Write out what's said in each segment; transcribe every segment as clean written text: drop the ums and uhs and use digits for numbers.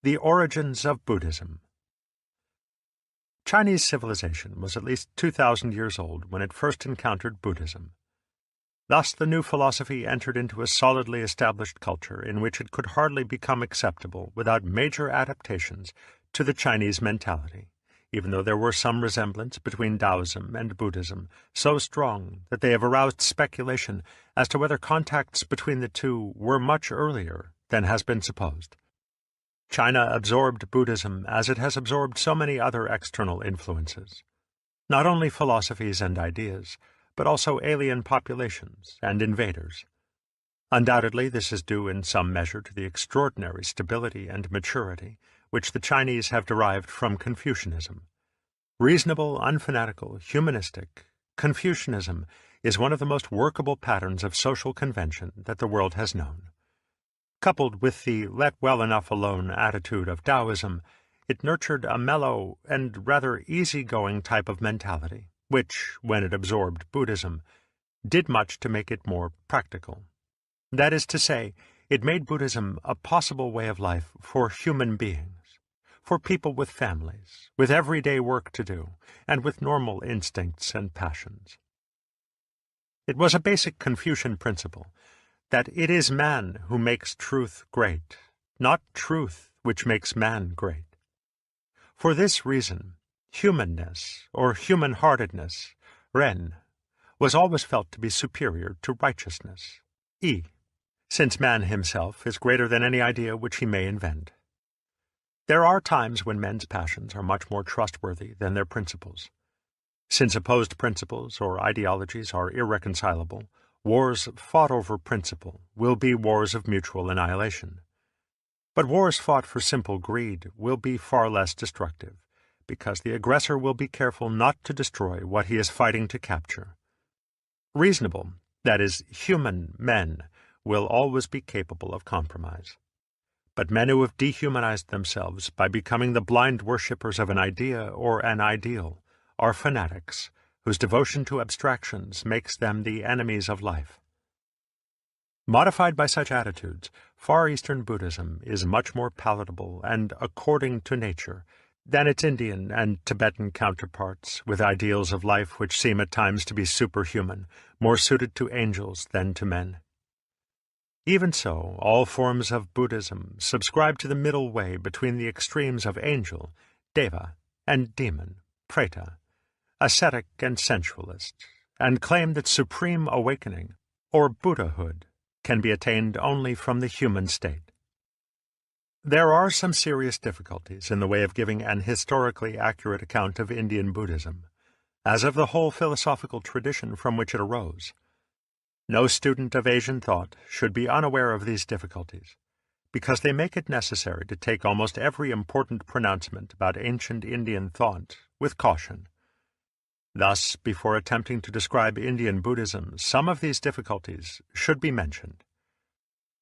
The origins of Buddhism. Chinese civilization was at least 2,000 years old when it first encountered Buddhism. Thus the new philosophy entered into a solidly established culture in which it could hardly become acceptable without major adaptations to the Chinese mentality, even though there were some resemblance between Taoism and Buddhism so strong that they have aroused speculation as to whether contacts between the two were much earlier than has been supposed. China absorbed Buddhism as it has absorbed so many other external influences, not only philosophies and ideas, but also alien populations and invaders. Undoubtedly, this is due in some measure to the extraordinary stability and maturity which the Chinese have derived from Confucianism. Reasonable, unfanatical, humanistic, Confucianism is one of the most workable patterns of social convention that the world has known. Coupled with the let well enough alone attitude of Taoism, it nurtured a mellow and rather easygoing type of mentality, which, when it absorbed Buddhism, did much to make it more practical. That is to say, it made Buddhism a possible way of life for human beings, for people with families, with everyday work to do, and with normal instincts and passions. It was a basic Confucian principle that it is man who makes truth great, not truth which makes man great. For this reason, humanness, or human-heartedness, ren, was always felt to be superior to righteousness, yi, since man himself is greater than any idea which he may invent. There are times when men's passions are much more trustworthy than their principles. Since opposed principles or ideologies are irreconcilable, wars fought over principle will be wars of mutual annihilation. But wars fought for simple greed will be far less destructive, because the aggressor will be careful not to destroy what he is fighting to capture. Reasonable, that is, human men, will always be capable of compromise. But men who have dehumanized themselves by becoming the blind worshippers of an idea or an ideal are fanatics, whose devotion to abstractions makes them the enemies of life. Modified by such attitudes, Far Eastern Buddhism is much more palatable and according to nature than its Indian and Tibetan counterparts, with ideals of life which seem at times to be superhuman, more suited to angels than to men. Even so, all forms of Buddhism subscribe to the middle way between the extremes of angel, deva, and demon, preta, ascetic and sensualist, and claim that supreme awakening, or Buddhahood, can be attained only from the human state. There are some serious difficulties in the way of giving an historically accurate account of Indian Buddhism, as of the whole philosophical tradition from which it arose. No student of Asian thought should be unaware of these difficulties, because they make it necessary to take almost every important pronouncement about ancient Indian thought with caution. Thus, before attempting to describe Indian Buddhism, some of these difficulties should be mentioned.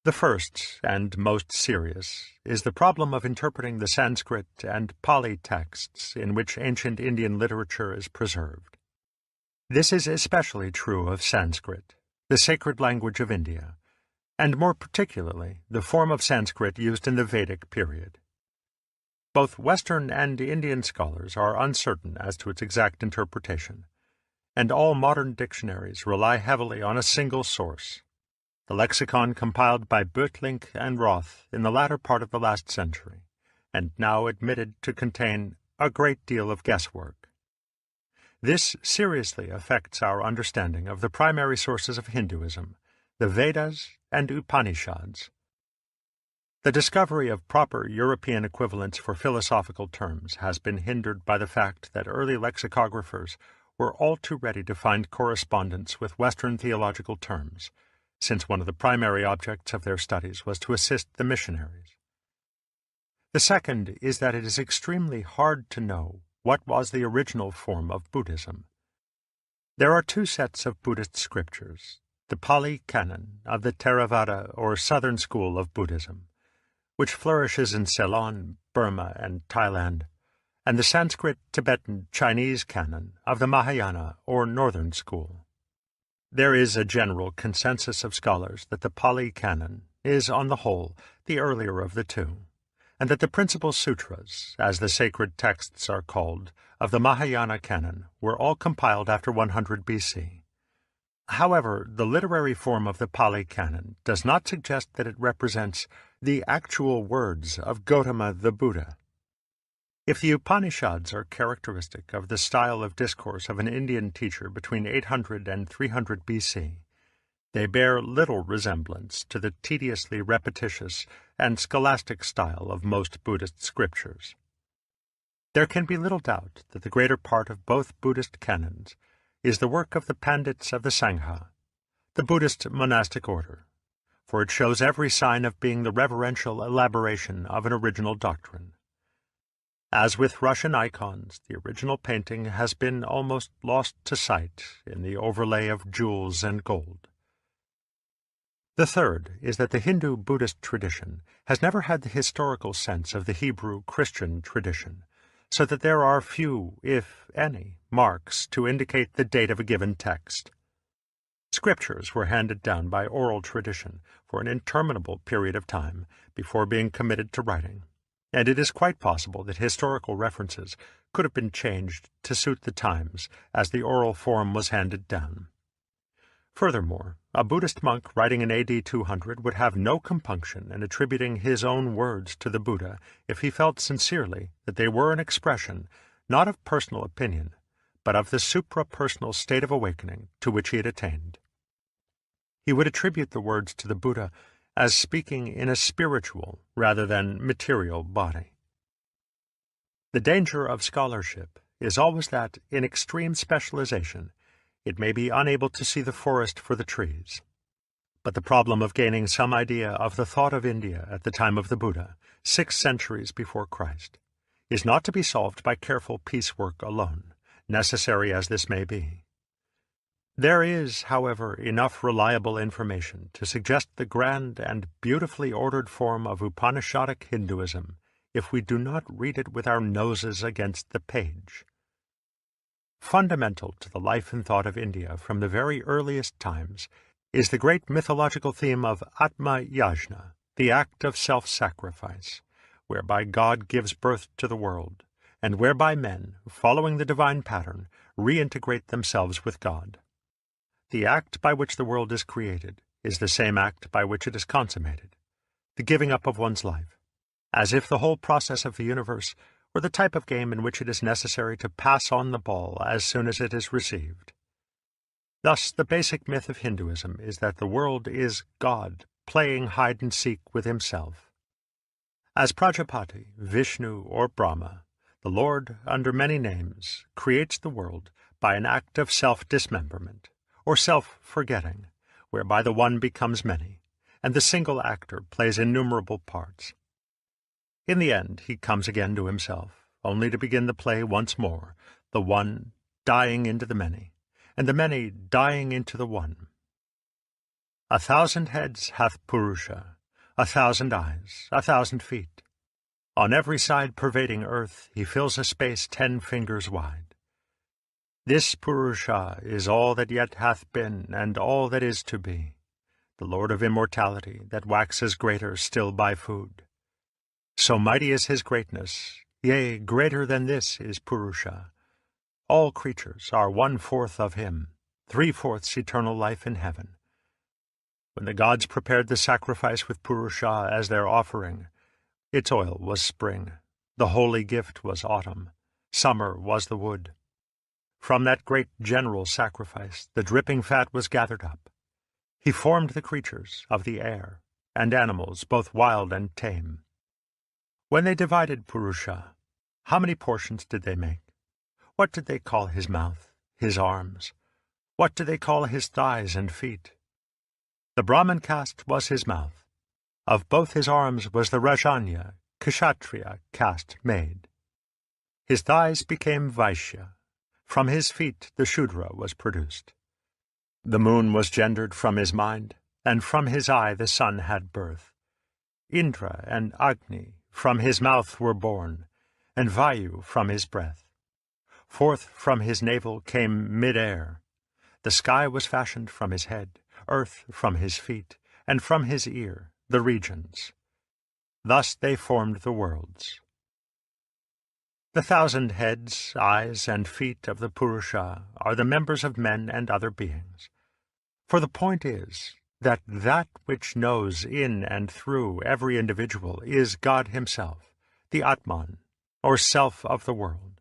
The first, and most serious, is the problem of interpreting the Sanskrit and Pali texts in which ancient Indian literature is preserved. This is especially true of Sanskrit, the sacred language of India, and more particularly the form of Sanskrit used in the Vedic period. Both Western and Indian scholars are uncertain as to its exact interpretation, and all modern dictionaries rely heavily on a single source, the lexicon compiled by Boetlink and Roth in the latter part of the last century, and now admitted to contain a great deal of guesswork. This seriously affects our understanding of the primary sources of Hinduism, the Vedas and Upanishads. The discovery of proper European equivalents for philosophical terms has been hindered by the fact that early lexicographers were all too ready to find correspondence with Western theological terms, since one of the primary objects of their studies was to assist the missionaries. The second is that it is extremely hard to know what was the original form of Buddhism. There are two sets of Buddhist scriptures, the Pali Canon of the Theravada or Southern School of Buddhism, which flourishes in Ceylon, Burma, and Thailand, and the Sanskrit, Tibetan, Chinese canon of the Mahayana or Northern School. There is a general consensus of scholars that the Pali Canon is, on the whole, the earlier of the two, and that the principal sutras, as the sacred texts are called, of the Mahayana canon were all compiled after 100 BC. However, the literary form of the Pali Canon does not suggest that it represents the actual words of Gautama the Buddha. If the Upanishads are characteristic of the style of discourse of an Indian teacher between 800 and 300 BC, they bear little resemblance to the tediously repetitious and scholastic style of most Buddhist scriptures. There can be little doubt that the greater part of both Buddhist canons is the work of the Pandits of the Sangha, the Buddhist monastic order, for it shows every sign of being the reverential elaboration of an original doctrine. As with Russian icons, the original painting has been almost lost to sight in the overlay of jewels and gold. The third is that the Hindu-Buddhist tradition has never had the historical sense of the Hebrew-Christian tradition, so that there are few, if any, marks to indicate the date of a given text. Scriptures were handed down by oral tradition for an interminable period of time before being committed to writing, and it is quite possible that historical references could have been changed to suit the times as the oral form was handed down. Furthermore, a Buddhist monk writing in AD 200 would have no compunction in attributing his own words to the Buddha if he felt sincerely that they were an expression not of personal opinion, but of the supra-personal state of awakening to which he had attained. He would attribute the words to the Buddha as speaking in a spiritual rather than material body. The danger of scholarship is always that, in extreme specialization, it may be unable to see the forest for the trees. But the problem of gaining some idea of the thought of India at the time of the Buddha, 6 centuries before Christ, is not to be solved by careful piecework alone, necessary as this may be. There is, however, enough reliable information to suggest the grand and beautifully ordered form of Upanishadic Hinduism if we do not read it with our noses against the page. Fundamental to the life and thought of India from the very earliest times is the great mythological theme of Atma Yajna, the act of self-sacrifice, whereby God gives birth to the world, and whereby men, following the divine pattern, reintegrate themselves with God. The act by which the world is created is the same act by which it is consummated, the giving up of one's life, as if the whole process of the universe or the type of game in which it is necessary to pass on the ball as soon as it is received. Thus, the basic myth of Hinduism is that the world is God playing hide-and-seek with himself. As Prajapati, Vishnu, or Brahma, the Lord, under many names, creates the world by an act of self-dismemberment, or self-forgetting, whereby the one becomes many, and the single actor plays innumerable parts. In the end, he comes again to himself, only to begin the play once more, the one dying into the many, and the many dying into the one. 1,000 heads hath Purusha, 1,000 eyes, 1,000 feet. On every side pervading earth, he fills a space 10 fingers wide. This Purusha is all that yet hath been, and all that is to be, the Lord of immortality, that waxes greater still by food. So mighty is his greatness, yea, greater than this is Purusha. All creatures are 1/4 of him, 3/4 eternal life in heaven. When the gods prepared the sacrifice with Purusha as their offering, its oil was spring, the holy gift was autumn, summer was the wood. From that great general sacrifice the dripping fat was gathered up. He formed the creatures of the air, and animals both wild and tame. When they divided Purusha, how many portions did they make? What did they call his mouth, his arms? What did they call his thighs and feet? The Brahman caste was his mouth. Of both his arms was the Rajanya, Kshatriya caste made. His thighs became Vaishya. From his feet the Shudra was produced. The moon was gendered from his mind, and from his eye the sun had birth. Indra and Agni from his mouth were born, and Vayu from his breath. Forth from his navel came mid-air. The sky was fashioned from his head, earth from his feet, and from his ear, the regions. Thus they formed the worlds. The 1,000 heads, eyes, and feet of the Purusha are the members of men and other beings. For the point is that that which knows in and through every individual is God himself, the Atman, or self of the world.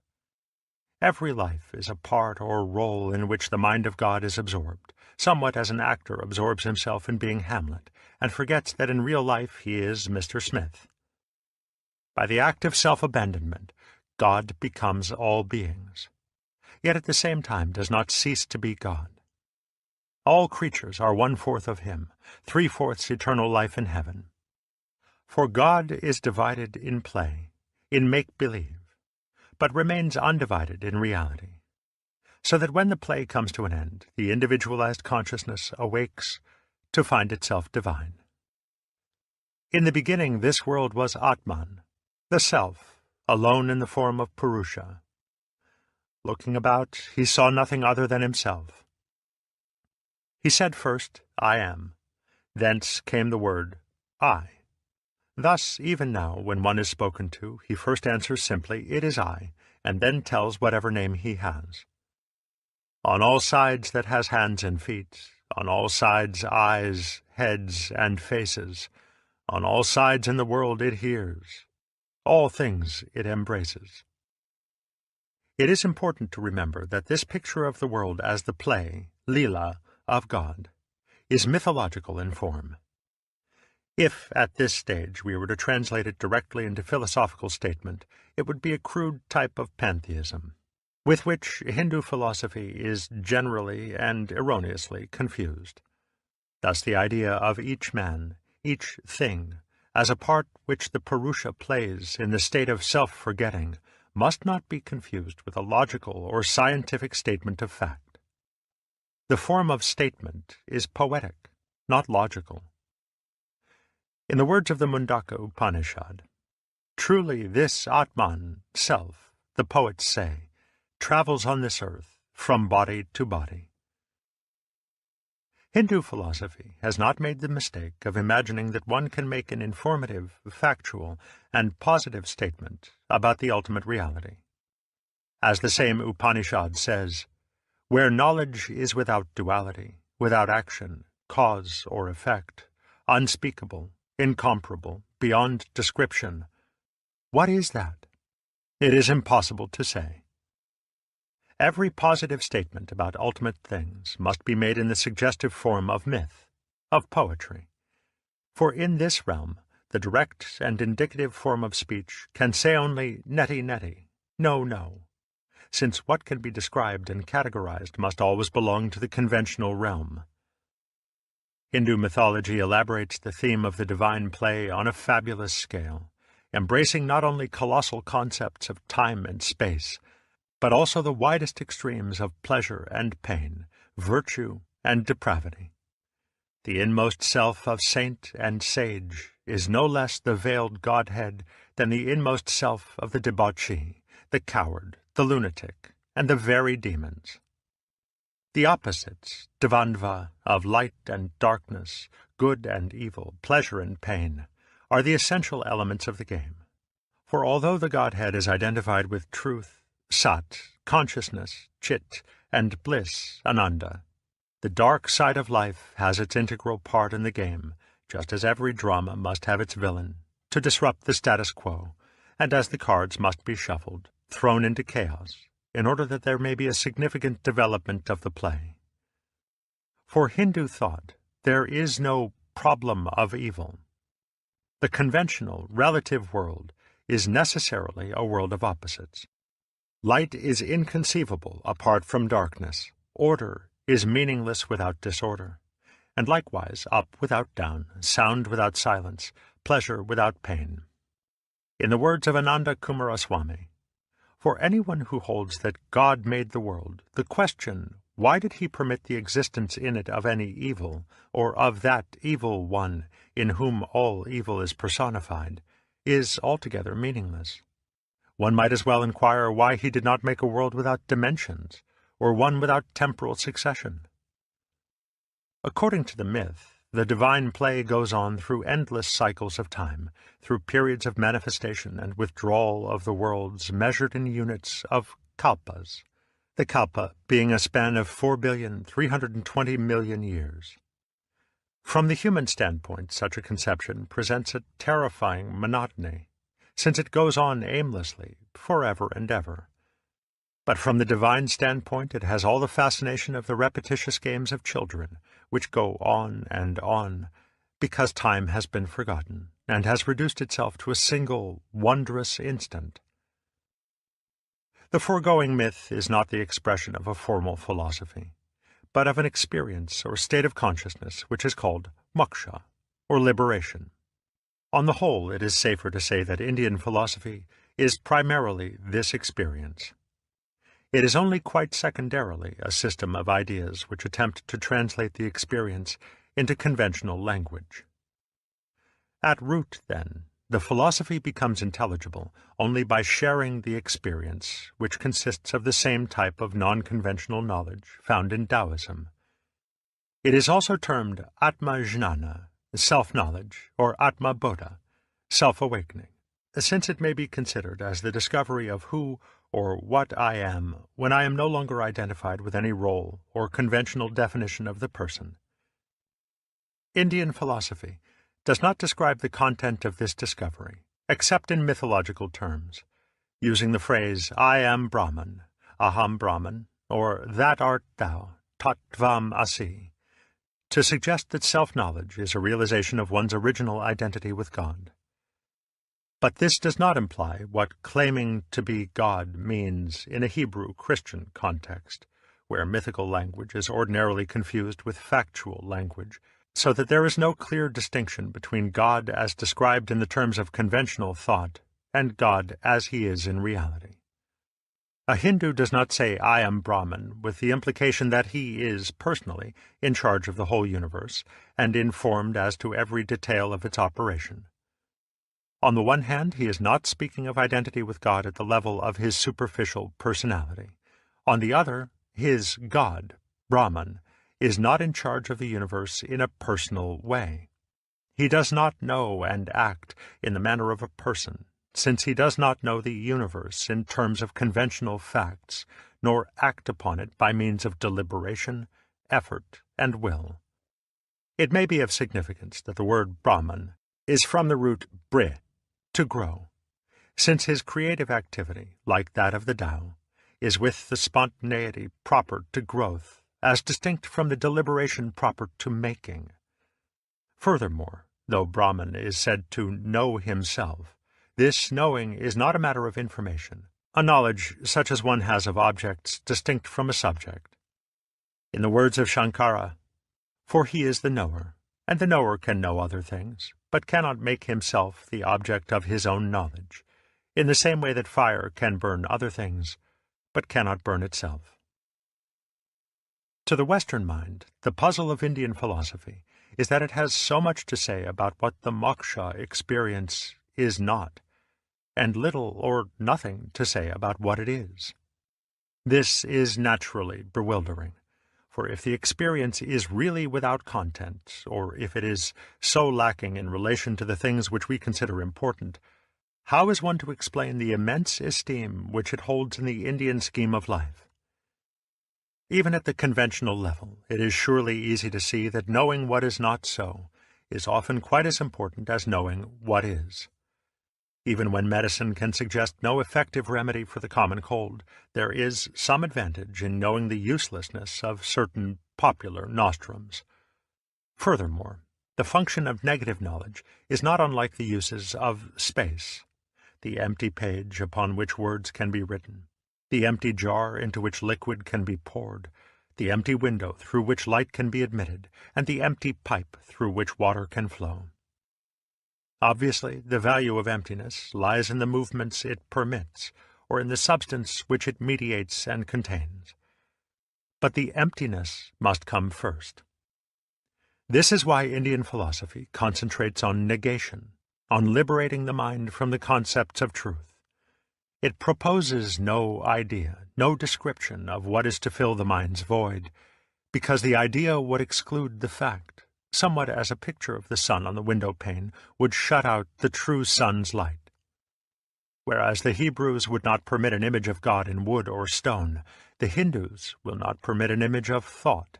Every life is a part or role in which the mind of God is absorbed, somewhat as an actor absorbs himself in being Hamlet, and forgets that in real life he is Mr. Smith. By the act of self-abandonment, God becomes all beings, yet at the same time does not cease to be God. All creatures are 1/4 of him, 3/4 eternal life in heaven. For God is divided in play, in make-believe, but remains undivided in reality, so that when the play comes to an end, the individualized consciousness awakes to find itself divine. In the beginning this world was Atman, the Self, alone in the form of Purusha. Looking about, he saw nothing other than himself. He said first, I am. Thence came the word, I. Thus, even now, when one is spoken to, he first answers simply, it is I, and then tells whatever name he has. On all sides that has hands and feet, on all sides eyes, heads, and faces, on all sides in the world it hears, all things it embraces. It is important to remember that this picture of the world as the play, Lila, of God, is mythological in form. If, at this stage, we were to translate it directly into philosophical statement, it would be a crude type of pantheism, with which Hindu philosophy is generally and erroneously confused. Thus the idea of each man, each thing, as a part which the Purusha plays in the state of self-forgetting, must not be confused with a logical or scientific statement of fact. The form of statement is poetic, not logical. In the words of the Mundaka Upanishad, truly this Atman, self, the poets say, travels on this earth from body to body. Hindu philosophy has not made the mistake of imagining that one can make an informative, factual, and positive statement about the ultimate reality. As the same Upanishad says, where knowledge is without duality, without action, cause or effect, unspeakable, incomparable, beyond description, what is that? It is impossible to say. Every positive statement about ultimate things must be made in the suggestive form of myth, of poetry. For in this realm, the direct and indicative form of speech can say only neti neti, no, no, since what can be described and categorized must always belong to the conventional realm. Hindu mythology elaborates the theme of the divine play on a fabulous scale, embracing not only colossal concepts of time and space, but also the widest extremes of pleasure and pain, virtue and depravity. The inmost self of saint and sage is no less the veiled Godhead than the inmost self of the debauchee, the coward, the lunatic, and the very demons. The opposites, dvandva, of light and darkness, good and evil, pleasure and pain, are the essential elements of the game. For although the Godhead is identified with truth, Sat, consciousness, Chit, and bliss, Ananda, the dark side of life has its integral part in the game, just as every drama must have its villain, to disrupt the status quo, and as the cards must be shuffled, thrown into chaos, in order that there may be a significant development of the play. For Hindu thought, there is no problem of evil. The conventional, relative world is necessarily a world of opposites. Light is inconceivable apart from darkness. Order is meaningless without disorder. And likewise, up without down, sound without silence, pleasure without pain. In the words of Ananda Kumaraswamy, for anyone who holds that God made the world, the question, why did he permit the existence in it of any evil, or of that evil one in whom all evil is personified, is altogether meaningless. One might as well inquire why he did not make a world without dimensions, or one without temporal succession. According to the myth, the divine play goes on through endless cycles of time, through periods of manifestation and withdrawal of the worlds measured in units of kalpas, the kalpa being a span of 4,320,000,000 years. From the human standpoint, such a conception presents a terrifying monotony, since it goes on aimlessly, forever and ever. But from the divine standpoint, it has all the fascination of the repetitious games of children, which go on, because time has been forgotten, and has reduced itself to a single, wondrous instant. The foregoing myth is not the expression of a formal philosophy, but of an experience or state of consciousness which is called moksha, or liberation. On the whole, it is safer to say that Indian philosophy is primarily this experience. It is only quite secondarily a system of ideas which attempt to translate the experience into conventional language. At root, then, the philosophy becomes intelligible only by sharing the experience, which consists of the same type of non-conventional knowledge found in Taoism. It is also termed Atma-jnana, self-knowledge, or Atma-bodha, self-awakening, since it may be considered as the discovery of who or what I am when I am no longer identified with any role or conventional definition of the person. Indian philosophy does not describe the content of this discovery, except in mythological terms, using the phrase I am Brahman, Aham Brahman, or that art thou, Tattvam Asi, to suggest that self-knowledge is a realization of one's original identity with God. But this does not imply what claiming to be God means in a Hebrew-Christian context, where mythical language is ordinarily confused with factual language, so that there is no clear distinction between God as described in the terms of conventional thought and God as he is in reality. A Hindu does not say, I am Brahman, with the implication that he is, personally, in charge of the whole universe, and informed as to every detail of its operation. On the one hand, he is not speaking of identity with God at the level of his superficial personality. On the other, his God, Brahman, is not in charge of the universe in a personal way. He does not know and act in the manner of a person, since he does not know the universe in terms of conventional facts, nor act upon it by means of deliberation, effort, and will. It may be of significance that the word Brahman is from the root bri, to grow, since his creative activity, like that of the Tao, is with the spontaneity proper to growth, as distinct from the deliberation proper to making. Furthermore, though Brahman is said to know himself, this knowing is not a matter of information, a knowledge such as one has of objects distinct from a subject. In the words of Shankara, for he is the knower, and the knower can know other things, but cannot make himself the object of his own knowledge, in the same way that fire can burn other things, but cannot burn itself. To the Western mind, the puzzle of Indian philosophy is that it has so much to say about what the moksha experience is not, and little or nothing to say about what it is. This is naturally bewildering, for if the experience is really without content, or if it is so lacking in relation to the things which we consider important, how is one to explain the immense esteem which it holds in the Indian scheme of life? Even at the conventional level, it is surely easy to see that knowing what is not so is often quite as important as knowing what is. Even when medicine can suggest no effective remedy for the common cold, there is some advantage in knowing the uselessness of certain popular nostrums. Furthermore, the function of negative knowledge is not unlike the uses of space, the empty page upon which words can be written, the empty jar into which liquid can be poured, the empty window through which light can be admitted, and the empty pipe through which water can flow. Obviously, the value of emptiness lies in the movements it permits, or in the substance which it mediates and contains. But the emptiness must come first. This is why Indian philosophy concentrates on negation, on liberating the mind from the concepts of truth. It proposes no idea, no description of what is to fill the mind's void, because the idea would exclude the fact, somewhat as a picture of the sun on the window pane would shut out the true sun's light. Whereas the Hebrews would not permit an image of God in wood or stone, the Hindus will not permit an image of thought,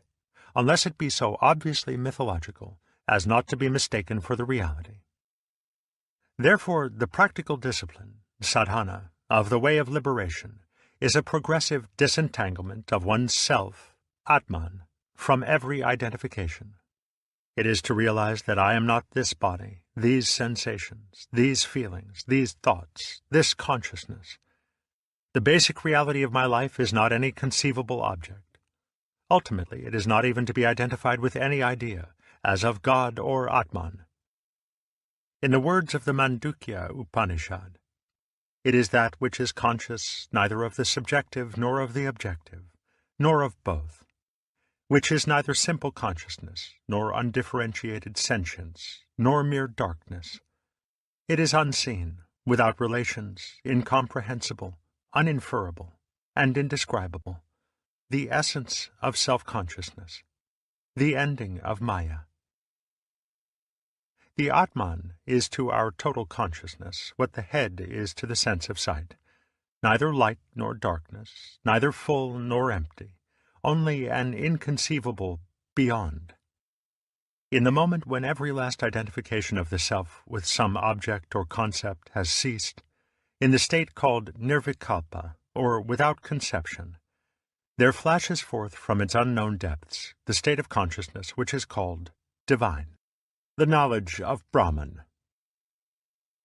unless it be so obviously mythological as not to be mistaken for the reality. Therefore, the practical discipline, sadhana, of the way of liberation is a progressive disentanglement of one's self, Atman, from every identification. It is to realize that I am not this body, these sensations, these feelings, these thoughts, this consciousness. The basic reality of my life is not any conceivable object. Ultimately, it is not even to be identified with any idea, as of God or Atman. In the words of the Mandukya Upanishad, it is that which is conscious neither of the subjective nor of the objective, nor of both, which is neither simple consciousness, nor undifferentiated sentience, nor mere darkness. It is unseen, without relations, incomprehensible, uninferable, and indescribable, the essence of self-consciousness, the ending of Maya. The Atman is to our total consciousness what the head is to the sense of sight, neither light nor darkness, neither full nor empty, only an inconceivable beyond. In the moment when every last identification of the self with some object or concept has ceased, in the state called nirvikalpa, or without conception, there flashes forth from its unknown depths the state of consciousness which is called divine, the knowledge of Brahman.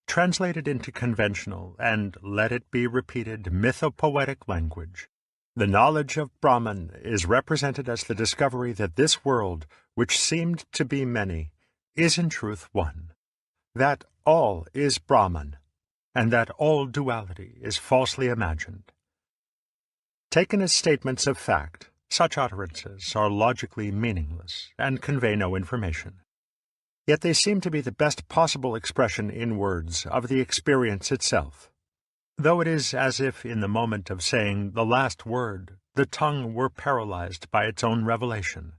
Translated into conventional and, let it be repeated, mythopoetic language, the knowledge of Brahman is represented as the discovery that this world, which seemed to be many, is in truth one, that all is Brahman, and that all duality is falsely imagined. Taken as statements of fact, such utterances are logically meaningless and convey no information. Yet they seem to be the best possible expression in words of the experience itself, though it is as if in the moment of saying the last word the tongue were paralyzed by its own revelation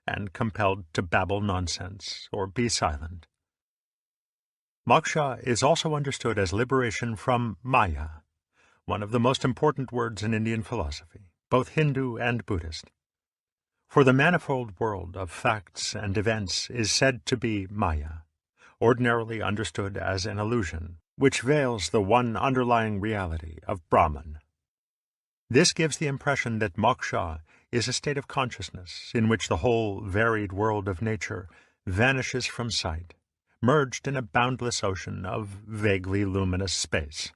and compelled to babble nonsense or be silent. Moksha is also understood as liberation from Maya, one of the most important words in Indian philosophy, both Hindu and Buddhist. For the manifold world of facts and events is said to be Maya, ordinarily understood as an illusion, which veils the one underlying reality of Brahman. This gives the impression that moksha is a state of consciousness in which the whole varied world of nature vanishes from sight, merged in a boundless ocean of vaguely luminous space.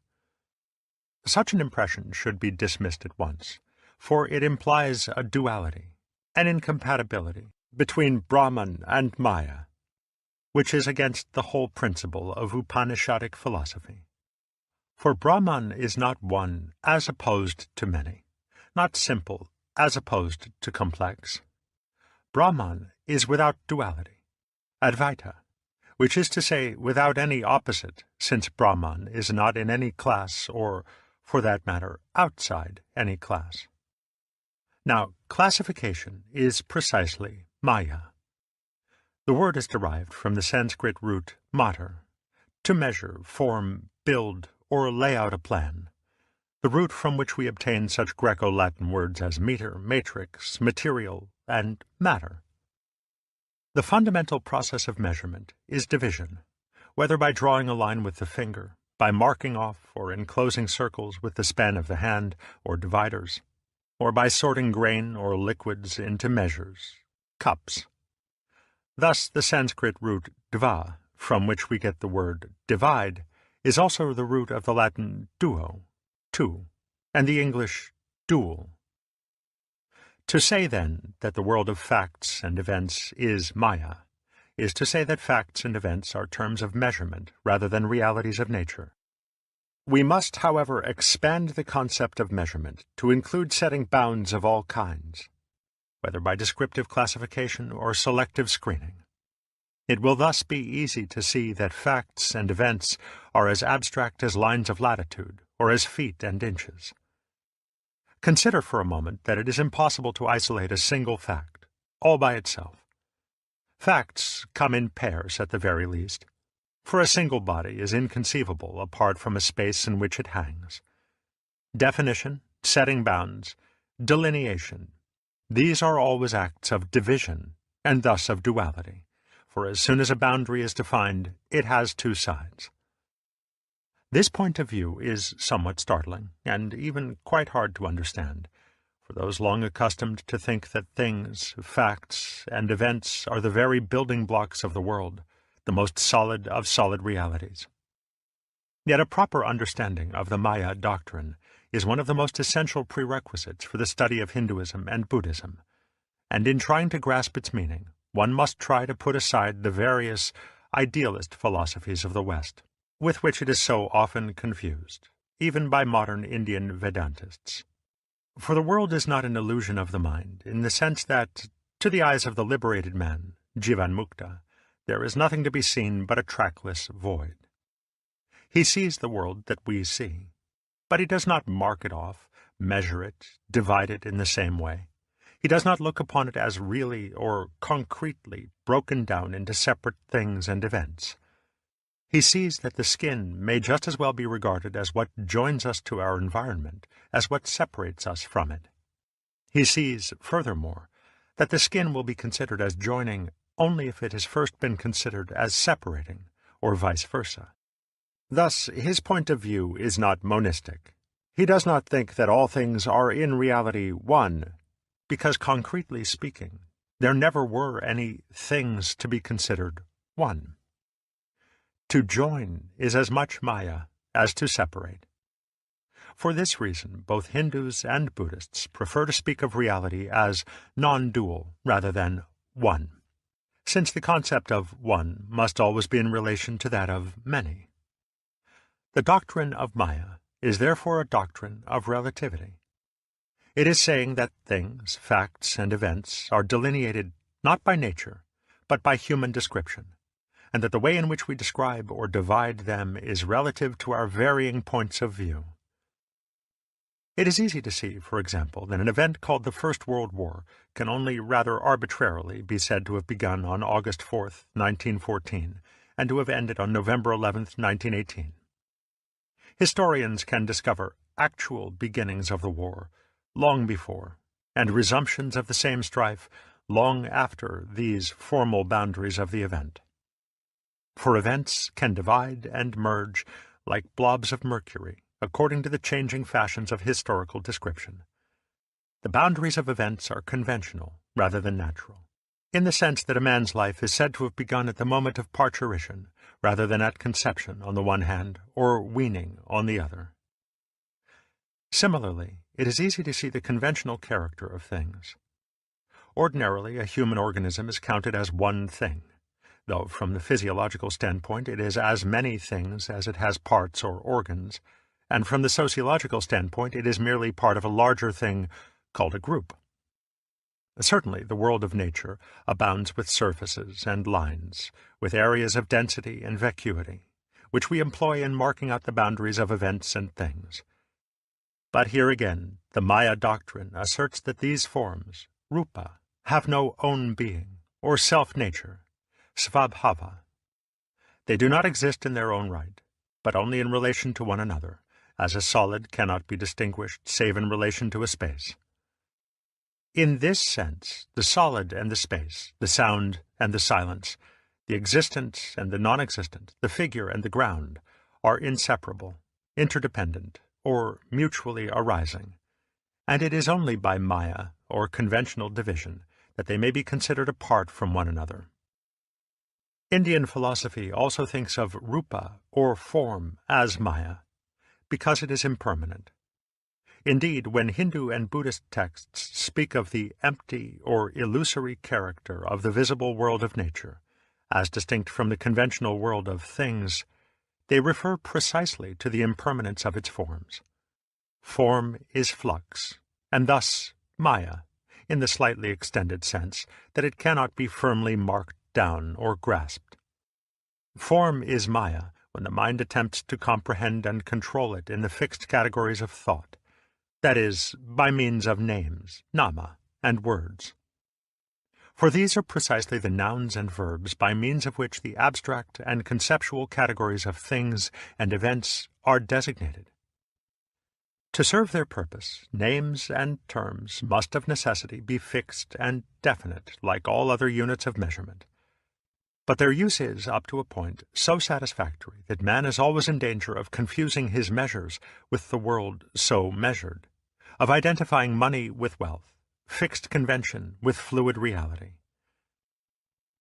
Such an impression should be dismissed at once, for it implies a duality, an incompatibility between Brahman and Maya, which is against the whole principle of Upanishadic philosophy. For Brahman is not one as opposed to many, not simple as opposed to complex. Brahman is without duality, Advaita, which is to say without any opposite, since Brahman is not in any class or, for that matter, outside any class. Now, classification is precisely Maya. The word is derived from the Sanskrit root matar, to measure, form, build, or lay out a plan, the root from which we obtain such Greco-Latin words as meter, matrix, material, and matter. The fundamental process of measurement is division, whether by drawing a line with the finger, by marking off or enclosing circles with the span of the hand or dividers, or by sorting grain or liquids into measures, cups. Thus, the Sanskrit root dva, from which we get the word divide, is also the root of the Latin duo, two, and the English dual. To say, then, that the world of facts and events is Maya, is to say that facts and events are terms of measurement rather than realities of nature. We must, however, expand the concept of measurement to include setting bounds of all kinds, whether by descriptive classification or selective screening. It will thus be easy to see that facts and events are as abstract as lines of latitude or as feet and inches. Consider for a moment that it is impossible to isolate a single fact, all by itself. Facts come in pairs at the very least, for a single body is inconceivable apart from a space in which it hangs. Definition, setting bounds, delineation, these are always acts of division, and thus of duality, for as soon as a boundary is defined, it has two sides. This point of view is somewhat startling, and even quite hard to understand, for those long accustomed to think that things, facts, and events are the very building blocks of the world, the most solid of solid realities. Yet a proper understanding of the Maya doctrine is one of the most essential prerequisites for the study of Hinduism and Buddhism, and in trying to grasp its meaning, one must try to put aside the various idealist philosophies of the West, with which it is so often confused, even by modern Indian Vedantists. For the world is not an illusion of the mind, in the sense that, to the eyes of the liberated man, Jivan Mukta, there is nothing to be seen but a trackless void. He sees the world that we see, but he does not mark it off, measure it, divide it in the same way. He does not look upon it as really or concretely broken down into separate things and events. He sees that the skin may just as well be regarded as what joins us to our environment as what separates us from it. He sees, furthermore, that the skin will be considered as joining only if it has first been considered as separating, or vice versa. Thus, his point of view is not monistic. He does not think that all things are in reality one, because, concretely speaking, there never were any things to be considered one. To join is as much Maya as to separate. For this reason, both Hindus and Buddhists prefer to speak of reality as non-dual rather than one, since the concept of one must always be in relation to that of many. The doctrine of Maya is therefore a doctrine of relativity. It is saying that things, facts, and events are delineated not by nature, but by human description, and that the way in which we describe or divide them is relative to our varying points of view. It is easy to see, for example, that an event called the First World War can only rather arbitrarily be said to have begun on August 4, 1914, and to have ended on November 11, 1918. Historians can discover actual beginnings of the war long before, and resumptions of the same strife long after these formal boundaries of the event. For events can divide and merge like blobs of mercury, according to the changing fashions of historical description. The boundaries of events are conventional rather than natural, in the sense that a man's life is said to have begun at the moment of parturition, rather than at conception on the one hand, or weaning on the other. Similarly, it is easy to see the conventional character of things. Ordinarily, a human organism is counted as one thing, though from the physiological standpoint it is as many things as it has parts or organs, and from the sociological standpoint it is merely part of a larger thing called a group. Certainly, the world of nature abounds with surfaces and lines, with areas of density and vacuity, which we employ in marking out the boundaries of events and things. But here again, the Maya doctrine asserts that these forms, rupa, have no own being, or self-nature, svabhava. They do not exist in their own right, but only in relation to one another, as a solid cannot be distinguished save in relation to a space. In this sense, the solid and the space, the sound and the silence, the existent and the non-existent, the figure and the ground, are inseparable, interdependent, or mutually arising, and it is only by Maya, or conventional division, that they may be considered apart from one another. Indian philosophy also thinks of rupa, or form, as Maya, because it is impermanent. Indeed, when Hindu and Buddhist texts speak of the empty or illusory character of the visible world of nature, as distinct from the conventional world of things, they refer precisely to the impermanence of its forms. Form is flux, and thus Maya, in the slightly extended sense that it cannot be firmly marked down or grasped. Form is Maya when the mind attempts to comprehend and control it in the fixed categories of thought, that is, by means of names, nama, and words. For these are precisely the nouns and verbs by means of which the abstract and conceptual categories of things and events are designated. To serve their purpose, names and terms must of necessity be fixed and definite like all other units of measurement. But their use is, up to a point, so satisfactory that man is always in danger of confusing his measures with the world so measured, of identifying money with wealth, fixed convention with fluid reality.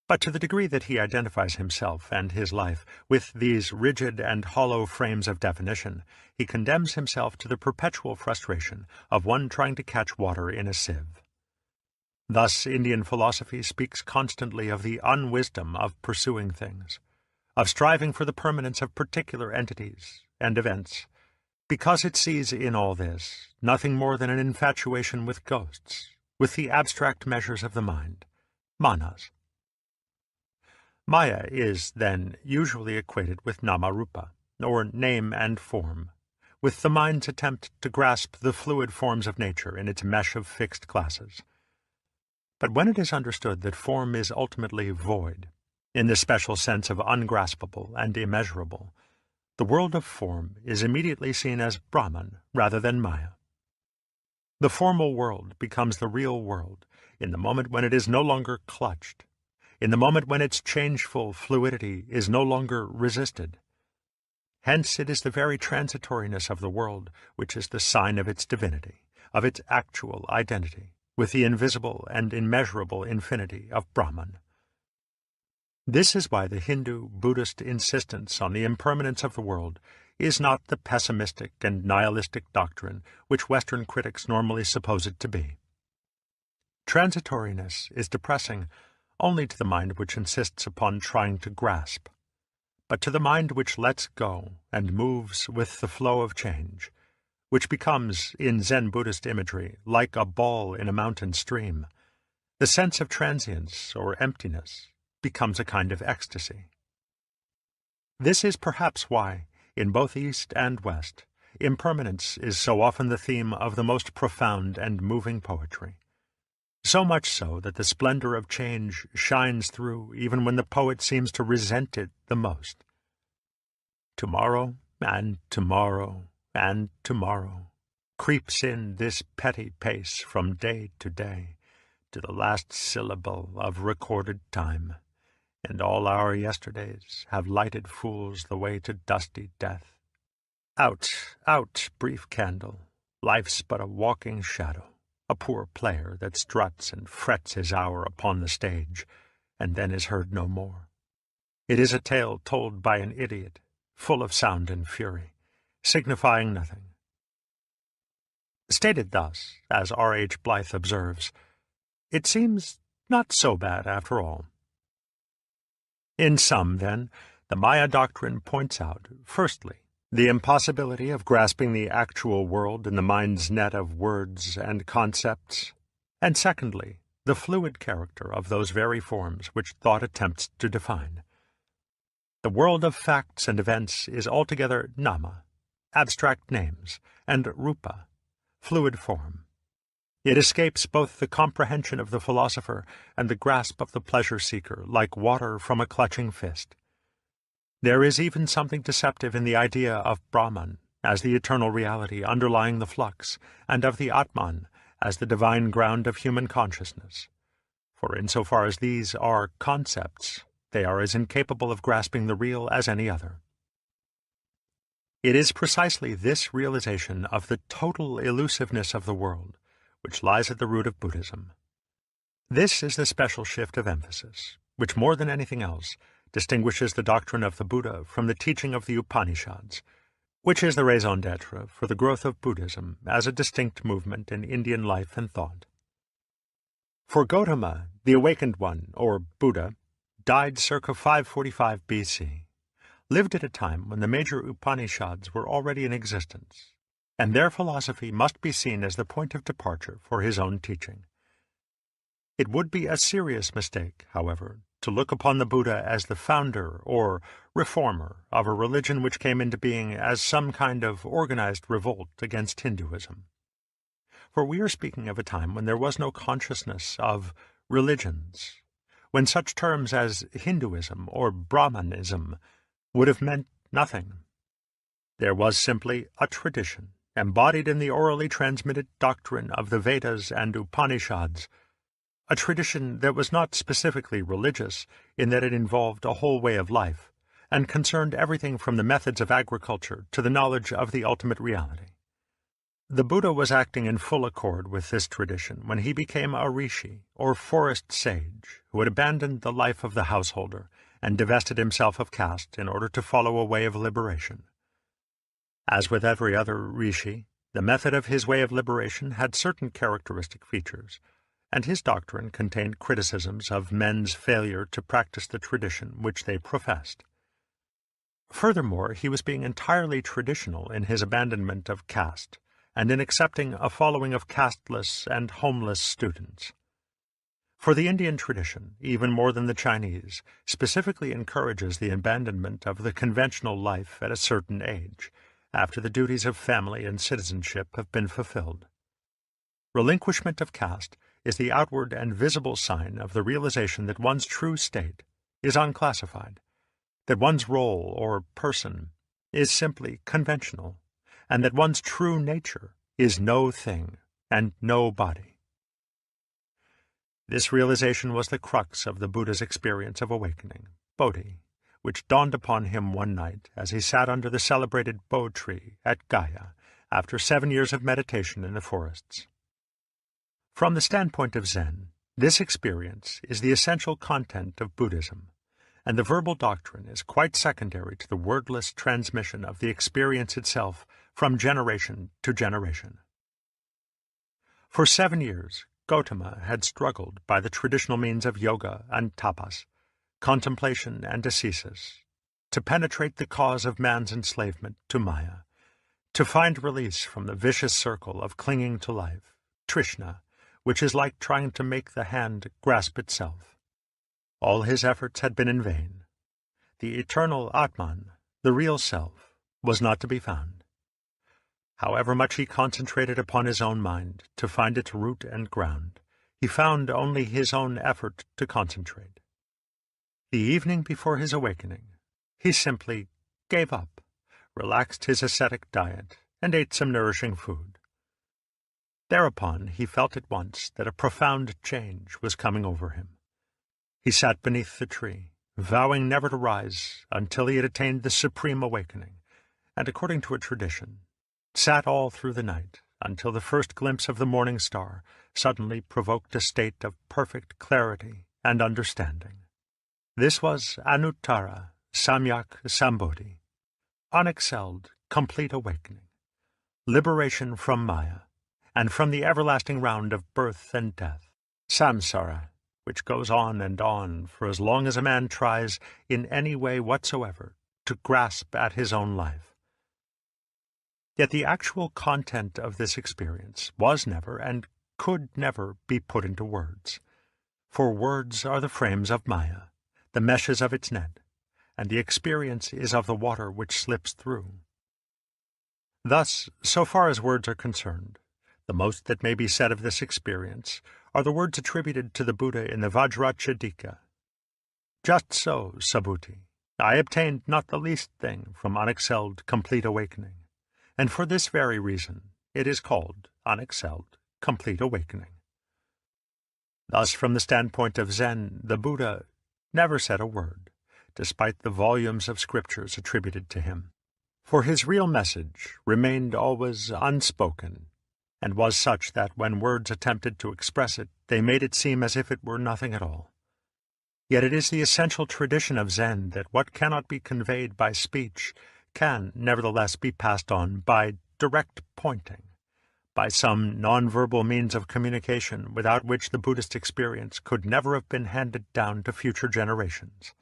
But to the degree that he identifies himself and his life with these rigid and hollow frames of definition, he condemns himself to the perpetual frustration of one trying to catch water in a sieve. Thus Indian philosophy speaks constantly of the unwisdom of pursuing things, of striving for the permanence of particular entities and events, because it sees in all this nothing more than an infatuation with ghosts, with the abstract measures of the mind, manas. Maya is, then, usually equated with nama-rupa, or name and form, with the mind's attempt to grasp the fluid forms of nature in its mesh of fixed classes. But when it is understood that form is ultimately void, in the special sense of ungraspable and immeasurable, the world of form is immediately seen as Brahman rather than Maya. The formal world becomes the real world in the moment when it is no longer clutched, in the moment when its changeful fluidity is no longer resisted. Hence it is the very transitoriness of the world which is the sign of its divinity, of its actual identity, with the invisible and immeasurable infinity of Brahman. This is why the Hindu-Buddhist insistence on the impermanence of the world is not the pessimistic and nihilistic doctrine which Western critics normally suppose it to be. Transitoriness is depressing only to the mind which insists upon trying to grasp, but to the mind which lets go and moves with the flow of change, which becomes, in Zen Buddhist imagery, like a ball in a mountain stream, the sense of transience or emptiness becomes a kind of ecstasy. This is perhaps why, in both East and West, impermanence is so often the theme of the most profound and moving poetry. So much so that the splendor of change shines through even when the poet seems to resent it the most. Tomorrow and tomorrow and tomorrow creeps in this petty pace from day to day to the last syllable of recorded time, and all our yesterdays have lighted fools the way to dusty death. Out, out, brief candle, life's but a walking shadow, a poor player that struts and frets his hour upon the stage, and then is heard no more. It is a tale told by an idiot, full of sound and fury, signifying nothing. Stated thus, as R.H. Blyth observes, it seems not so bad after all. In sum, then, the Maya doctrine points out, firstly, the impossibility of grasping the actual world in the mind's net of words and concepts, and secondly, the fluid character of those very forms which thought attempts to define. The world of facts and events is altogether nama, abstract names, and rupa, fluid form. It escapes both the comprehension of the philosopher and the grasp of the pleasure-seeker like water from a clutching fist. There is even something deceptive in the idea of Brahman as the eternal reality underlying the flux, and of the Atman as the divine ground of human consciousness. For insofar as these are concepts, they are as incapable of grasping the real as any other. It is precisely this realization of the total elusiveness of the world which lies at the root of Buddhism. This is the special shift of emphasis, which more than anything else distinguishes the doctrine of the Buddha from the teaching of the Upanishads, which is the raison d'etre for the growth of Buddhism as a distinct movement in Indian life and thought. For Gautama, the awakened one, or Buddha, died circa 545 BC, lived at a time when the major Upanishads were already in existence, and their philosophy must be seen as the point of departure for his own teaching. It would be a serious mistake, however, to look upon the Buddha as the founder or reformer of a religion which came into being as some kind of organized revolt against Hinduism. For we are speaking of a time when there was no consciousness of religions, when such terms as Hinduism or Brahmanism would have meant nothing. There was simply a tradition, embodied in the orally transmitted doctrine of the Vedas and Upanishads, a tradition that was not specifically religious in that it involved a whole way of life, and concerned everything from the methods of agriculture to the knowledge of the ultimate reality. The Buddha was acting in full accord with this tradition when he became a rishi, or forest sage, who had abandoned the life of the householder and divested himself of caste in order to follow a way of liberation. As with every other rishi, the method of his way of liberation had certain characteristic features, and his doctrine contained criticisms of men's failure to practice the tradition which they professed. Furthermore, he was being entirely traditional in his abandonment of caste, and in accepting a following of casteless and homeless students. For the Indian tradition, even more than the Chinese, specifically encourages the abandonment of the conventional life at a certain age, after the duties of family and citizenship have been fulfilled. Relinquishment of caste is the outward and visible sign of the realization that one's true state is unclassified, that one's role or person is simply conventional, and that one's true nature is no thing and no body. This realization was the crux of the Buddha's experience of awakening, Bodhi, which dawned upon him one night as he sat under the celebrated Bo tree at Gaya after 7 years of meditation in the forests. From the standpoint of Zen, this experience is the essential content of Buddhism, and the verbal doctrine is quite secondary to the wordless transmission of the experience itself from generation to generation. For 7 years, Gautama had struggled by the traditional means of yoga and tapas, contemplation and ascesis, to penetrate the cause of man's enslavement to Maya, to find release from the vicious circle of clinging to life, Trishna, which is like trying to make the hand grasp itself. All his efforts had been in vain. The eternal Atman, the real self, was not to be found. However much he concentrated upon his own mind to find its root and ground, he found only his own effort to concentrate. The evening before his awakening, he simply gave up, relaxed his ascetic diet, and ate some nourishing food. Thereupon he felt at once that a profound change was coming over him. He sat beneath the tree, vowing never to rise until he had attained the supreme awakening, and according to a tradition, sat all through the night until the first glimpse of the morning star suddenly provoked a state of perfect clarity and understanding. This was Anuttara Samyak Sambodhi, unexcelled, complete awakening, liberation from Maya, and from the everlasting round of birth and death, samsara, which goes on and on for as long as a man tries in any way whatsoever to grasp at his own life. Yet the actual content of this experience was never and could never be put into words, for words are the frames of Maya, the meshes of its net, and the experience is of the water which slips through. Thus, so far as words are concerned, the most that may be said of this experience are the words attributed to the Buddha in the Vajracchedika. Just so, Subhuti, I obtained not the least thing from unexcelled complete awakening, and for this very reason it is called unexcelled complete awakening. Thus, from the standpoint of Zen, the Buddha never said a word, despite the volumes of scriptures attributed to him, for his real message remained always unspoken, and was such that when words attempted to express it, they made it seem as if it were nothing at all. Yet it is the essential tradition of Zen that what cannot be conveyed by speech can, nevertheless, be passed on by direct pointing, by some non-verbal means of communication without which the Buddhist experience could never have been handed down to future generations.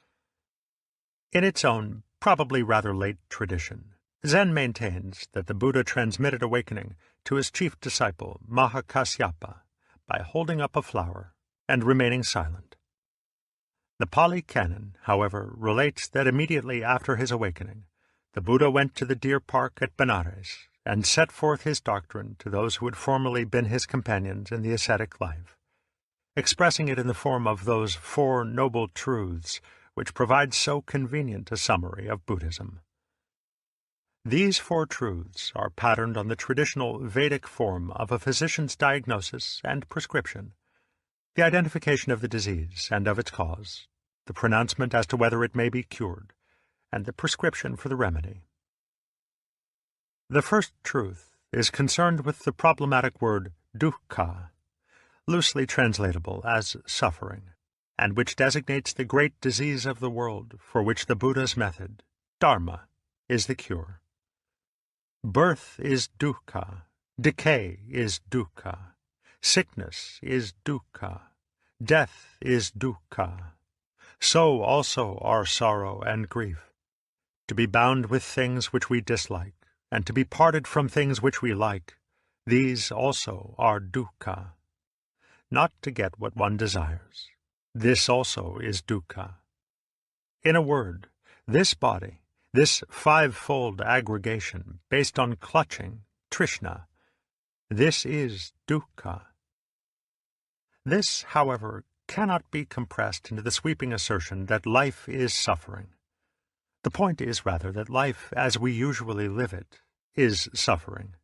In its own, probably rather late tradition, Zen maintains that the Buddha transmitted awakening to his chief disciple, Mahakasyapa, by holding up a flower and remaining silent. The Pali Canon, however, relates that immediately after his awakening, the Buddha went to the deer park at Benares and set forth his doctrine to those who had formerly been his companions in the ascetic life. expressing it in the form of those Four Noble Truths which provide so convenient a summary of Buddhism. These four truths are patterned on the traditional Vedic form of a physician's diagnosis and prescription, the identification of the disease and of its cause, the pronouncement as to whether it may be cured, and the prescription for the remedy. The first truth is concerned with the problematic word dukkha, loosely translatable as suffering, and which designates the great disease of the world for which the Buddha's method, dharma, is the cure. Birth is dukkha, decay is dukkha, sickness is dukkha, death is dukkha. So also are sorrow and grief. To be bound with things which we dislike, and to be parted from things which we like, these also are dukkha. Not to get what one desires, this also is dukkha. In a word, this body, this fivefold aggregation based on clutching, trishna, this is dukkha. This, however, cannot be compressed into the sweeping assertion that life is suffering. The point is rather that life, as we usually live it, is suffering,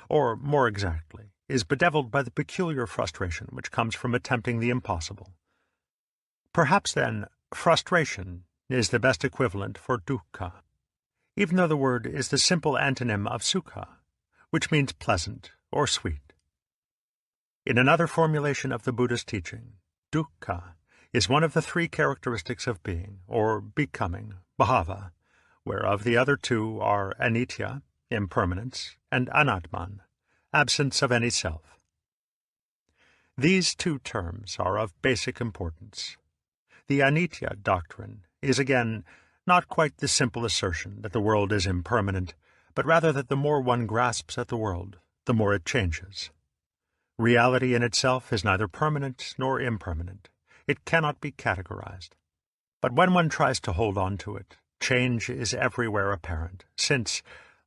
or, more exactly, is bedeviled by the peculiar frustration which comes from attempting the impossible. Perhaps, then, frustration is the best equivalent for dukkha, even though the word is the simple antonym of sukha, which means pleasant or sweet. In another formulation of the Buddha's teaching, dukkha is one of the three characteristics of being, or becoming, bhava, whereof the other two are anitya, impermanence, and anatman, absence of any self. These two terms are of basic importance. The anitya doctrine is again not quite the simple assertion that the world is impermanent, but rather that the more one grasps at the world, the more it changes. Reality in itself is neither permanent nor impermanent. It cannot be categorized. But when one tries to hold on to it, change is everywhere apparent, since,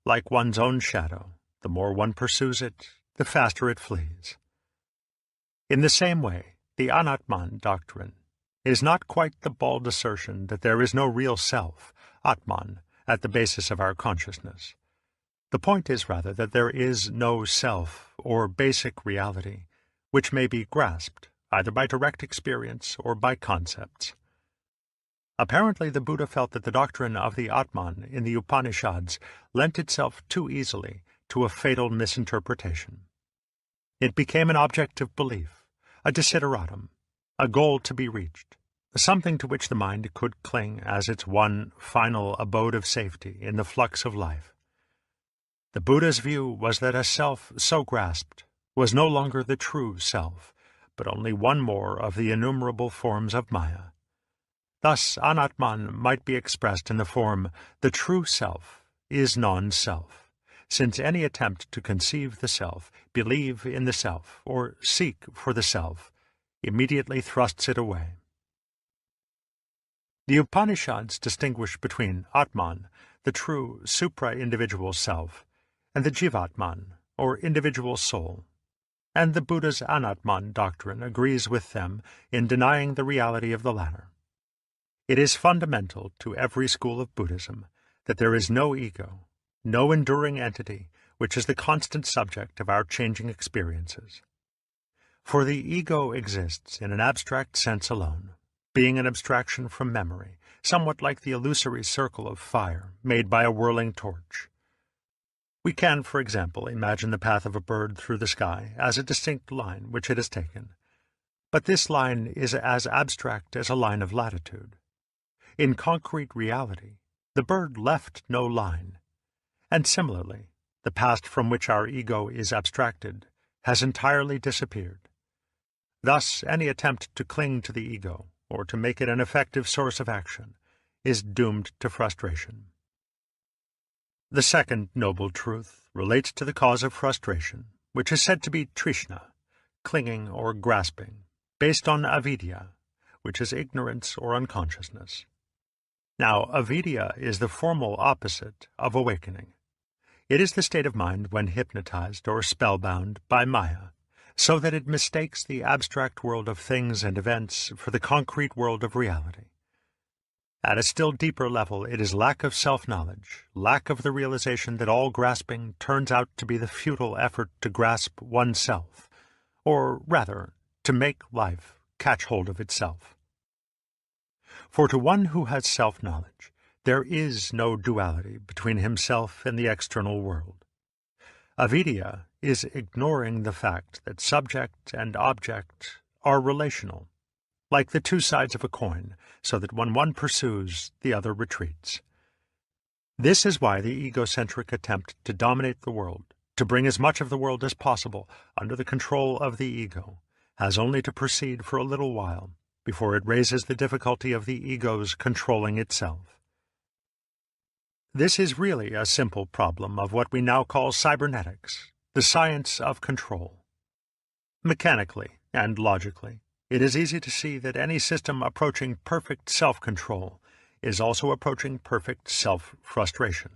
like one's own shadow, the more one pursues it, the faster it flees. In the same way, the anatman doctrine is not quite the bald assertion that there is no real self, atman, at the basis of our consciousness. The point is rather that there is no self, or basic reality, which may be grasped, either by direct experience or by concepts. Apparently the Buddha felt that the doctrine of the Atman in the Upanishads lent itself too easily to a fatal misinterpretation. It became an object of belief, a desideratum, a goal to be reached, something to which the mind could cling as its one final abode of safety in the flux of life. The Buddha's view was that a self so grasped was no longer the true self, but only one more of the innumerable forms of Maya. Thus, anatman might be expressed in the form, the true self is non-self, since any attempt to conceive the self, believe in the self, or seek for the self, immediately thrusts it away. The Upanishads distinguish between Atman, the true supra-individual self, and the Jivatman, or individual soul, and the Buddha's Anatman doctrine agrees with them in denying the reality of the latter. It is fundamental to every school of Buddhism that there is no ego, no enduring entity which is the constant subject of our changing experiences. For the ego exists in an abstract sense alone, being an abstraction from memory, somewhat like the illusory circle of fire made by a whirling torch. We can, for example, imagine the path of a bird through the sky as a distinct line which it has taken, but this line is as abstract as a line of latitude. In concrete reality, the bird left no line, and similarly, the past from which our ego is abstracted has entirely disappeared. Thus, any attempt to cling to the ego, or to make it an effective source of action, is doomed to frustration. The second noble truth relates to the cause of frustration, which is said to be trishna, clinging or grasping, based on avidya, which is ignorance or unconsciousness. Now, avidya is the formal opposite of awakening. It is the state of mind when hypnotized or spellbound by Maya, so that it mistakes the abstract world of things and events for the concrete world of reality. At a still deeper level, it is lack of self-knowledge, lack of the realization that all grasping turns out to be the futile effort to grasp oneself, or rather, to make life catch hold of itself. For to one who has self-knowledge, there is no duality between himself and the external world. Avidya is ignoring the fact that subject and object are relational, like the two sides of a coin, so that when one pursues, the other retreats. This is why the egocentric attempt to dominate the world, to bring as much of the world as possible under the control of the ego, has only to proceed for a little while before it raises the difficulty of the ego's controlling itself. This is really a simple problem of what we now call cybernetics, the science of control. Mechanically and logically, it is easy to see that any system approaching perfect self-control is also approaching perfect self-frustration.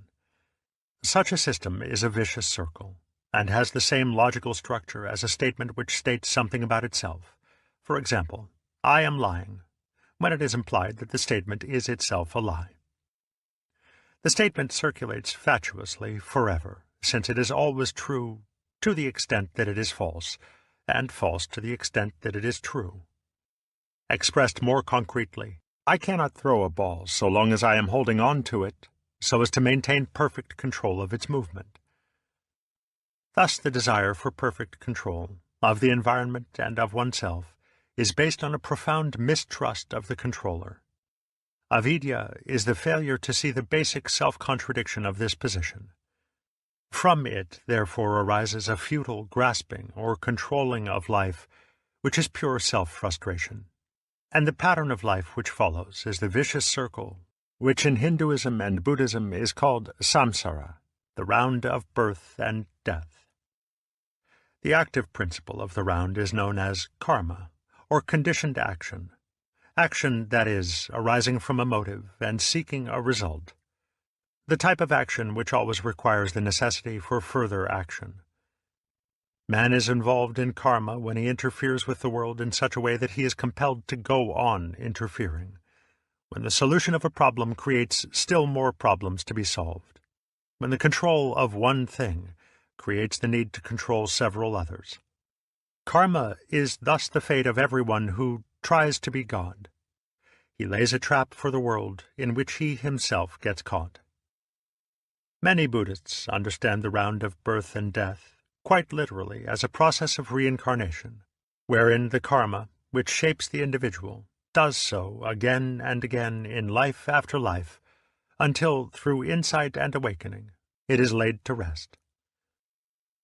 Such a system is a vicious circle, and has the same logical structure as a statement which states something about itself. For example, I am lying, when it is implied that the statement is itself a lie. The statement circulates fatuously forever, since it is always true to the extent that it is false, and false to the extent that it is true. Expressed more concretely, I cannot throw a ball so long as I am holding on to it, so as to maintain perfect control of its movement. Thus the desire for perfect control of the environment and of oneself is based on a profound mistrust of the controller. Avidya is the failure to see the basic self-contradiction of this position. From it, therefore, arises a futile grasping or controlling of life, which is pure self-frustration. And the pattern of life which follows is the vicious circle, which in Hinduism and Buddhism is called samsara, the round of birth and death. The active principle of the round is known as karma, or conditioned action. Action, that is, arising from a motive and seeking a result. The type of action which always requires the necessity for further action. Man is involved in karma when he interferes with the world in such a way that he is compelled to go on interfering, when the solution of a problem creates still more problems to be solved, when the control of one thing creates the need to control several others. Karma is thus the fate of everyone who tries to be God. He lays a trap for the world in which he himself gets caught. Many Buddhists understand the round of birth and death quite literally as a process of reincarnation, wherein the karma, which shapes the individual, does so again and again in life after life, until, through insight and awakening, it is laid to rest.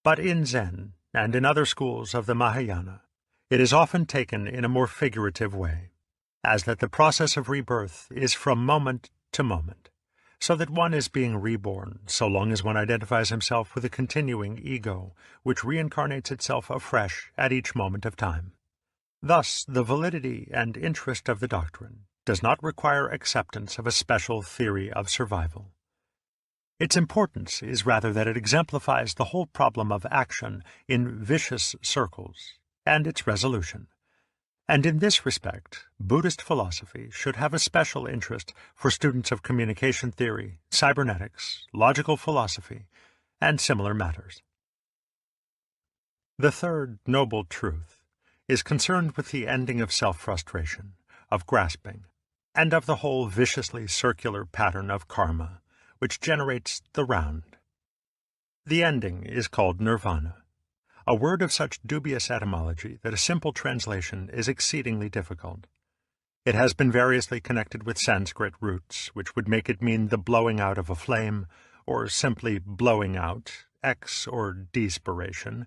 But in Zen, and in other schools of the Mahayana, it is often taken in a more figurative way, as that the process of rebirth is from moment to moment, so that one is being reborn so long as one identifies himself with a continuing ego, which reincarnates itself afresh at each moment of time. Thus, the validity and interest of the doctrine does not require acceptance of a special theory of survival. Its importance is rather that it exemplifies the whole problem of action in vicious circles and its resolution. And in this respect, Buddhist philosophy should have a special interest for students of communication theory, cybernetics, logical philosophy, and similar matters. The third noble truth is concerned with the ending of self-frustration, of grasping, and of the whole viciously circular pattern of karma, which generates the round. The ending is called nirvana, a word of such dubious etymology that a simple translation is exceedingly difficult. It has been variously connected with Sanskrit roots, which would make it mean the blowing out of a flame, or simply blowing out, ex or despiration,